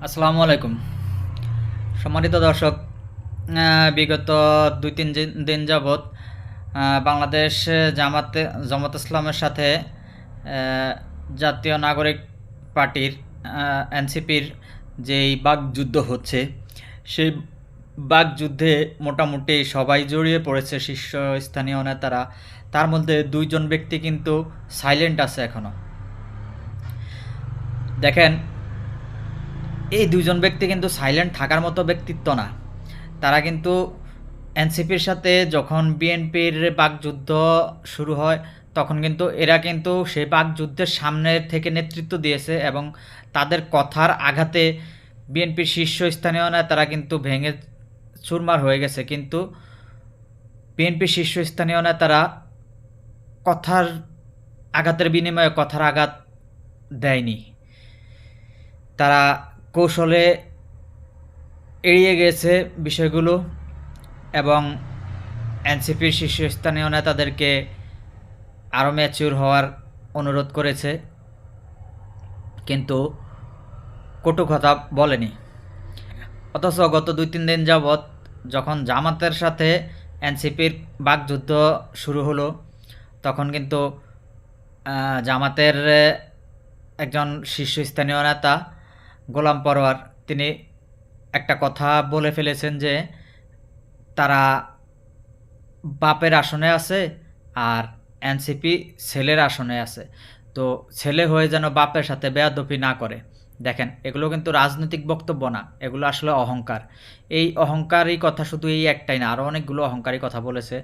আসসালামু আলাইকুম। সম্মানিত দর্শক, বিগত ২-৩ দিন যাবৎ বাংলাদেশ জামাত ইসলামের সাথে জাতীয় নাগরিক পার্টির এনসিপির যেই বাকযুদ্ধ হচ্ছে, সেই বাকযুদ্ধে মোটামুটি সবাই জড়িয়ে পড়েছে, শীর্ষস্থানীয় নেতারা। তার মধ্যে ২ জন ব্যক্তি কিন্তু সাইলেন্ট আছে এখনো। দেখেন, এই ২ জন ব্যক্তি কিন্তু সাইলেন্ট থাকার মতো ব্যক্তিত্ব না। তারা কিন্তু এনসিপির সাথে যখন বিএনপির বাকযুদ্ধ শুরু হয়, তখন কিন্তু এরা কিন্তু সেই বাকযুদ্ধের সামনের থেকে নেতৃত্ব দিয়েছে এবং তাদের কথার আঘাতে বিএনপির শীর্ষস্থানীয় নেতারা কিন্তু ভেঙে চুরমার হয়ে গেছে। কিন্তু বিএনপির শীর্ষস্থানীয় নেতারা কথার আঘাতের বিনিময়ে কথার আঘাত দেয়নি। তারা কৌশলে এড়িয়ে গেছে বিষয়গুলো এবং এনসিপির শীর্ষস্থানীয় নেতাদেরকে আরও ম্যাচিউর হওয়ার অনুরোধ করেছে, কিন্তু কটু কথা বলেনি। অথচ গত ২-৩ দিন যাবৎ যখন জামাতের সাথে এনসিপির বাকযুদ্ধ শুরু হলো, তখন কিন্তু জামাতের একজন শীর্ষস্থানীয় নেতা গোলাম পরোয়ার তিনি একটা কথা বলে ফেলেছেন যে তারা বাপের আসনে আছে আর এনসিপি ছেলের আসনে আছে। তো ছেলে হয়ে যেন বাপের সাথে বেয়াদবি না করে। দেখেন, এগুলো কিন্তু রাজনৈতিক বক্তব্য না, এগুলো আসলে অহংকার। এই অহংকারী কথা শুধু এই একটাই না, আরও অনেকগুলো অহংকারী কথা বলেছে।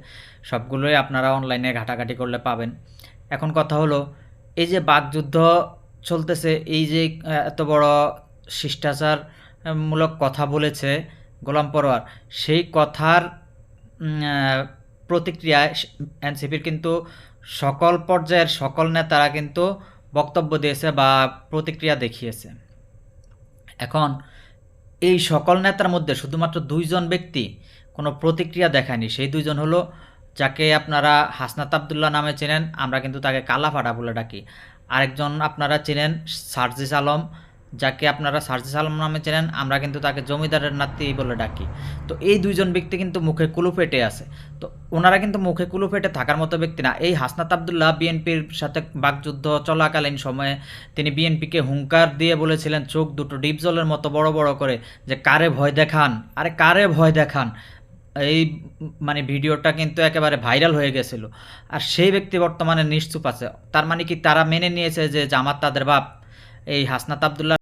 সবগুলোই আপনারা অনলাইনে ঘাটাঘাটি করলে পাবেন। এখন কথা হলো, এই যে বাকযুদ্ধ চলতেছে, এই যে এত বড় শিষ্টাচারমূলক কথা বলেছে গোলাম পরোয়ার, সেই কথার প্রতিক্রিয়ায় এনসিপির কিন্তু সকল পর্যায়ের সকল নেতারা কিন্তু বক্তব্য দিয়েছে বা প্রতিক্রিয়া দেখিয়েছে। এখন এই সকল নেতার মধ্যে শুধুমাত্র ২ জন ব্যক্তি কোনো প্রতিক্রিয়া দেখায়নি। সেই ২ জন হলো, যাকে আপনারা হাসনাত আবদুল্লাহ নামে চেনেন, আমরা কিন্তু তাকে কালাফাটা বলে ডাকি। আরেকজন আপনারা চেনেন সার্জিস আলম, যাকে আপনারা সার্জিস আলম নামে চেনেন, আমরা কিন্তু তাকে জমিদারের নাতি বলে ডাকি। তো এই ২ জন ব্যক্তি কিন্তু মুখে কুলু ফেটে আছে। তো ওনারা কিন্তু মুখে কুলু ফেটে থাকার মতো ব্যক্তি না। এই হাসনাত আবদুল্লাহ বিএনপির সাথে বাকযুদ্ধ চলাকালীন সময়ে তিনি বিএনপিকে হুঙ্কার দিয়ে বলেছিলেন চোখ দুটো ডিপজলের মতো বড় বড় করে, যে কারে ভয় দেখান, আরে কারে ভয় দেখান। এই মানে ভিডিওটা কিন্তু একেবারে ভাইরাল হয়ে গেছিল। আর সেই ব্যক্তি বর্তমানে নিশ্চুপ আছে। তার মানে কি তারা মেনে নিয়েছে যে জামাত তাদের বাপ? এই হাসনাত আবদুল্লাহ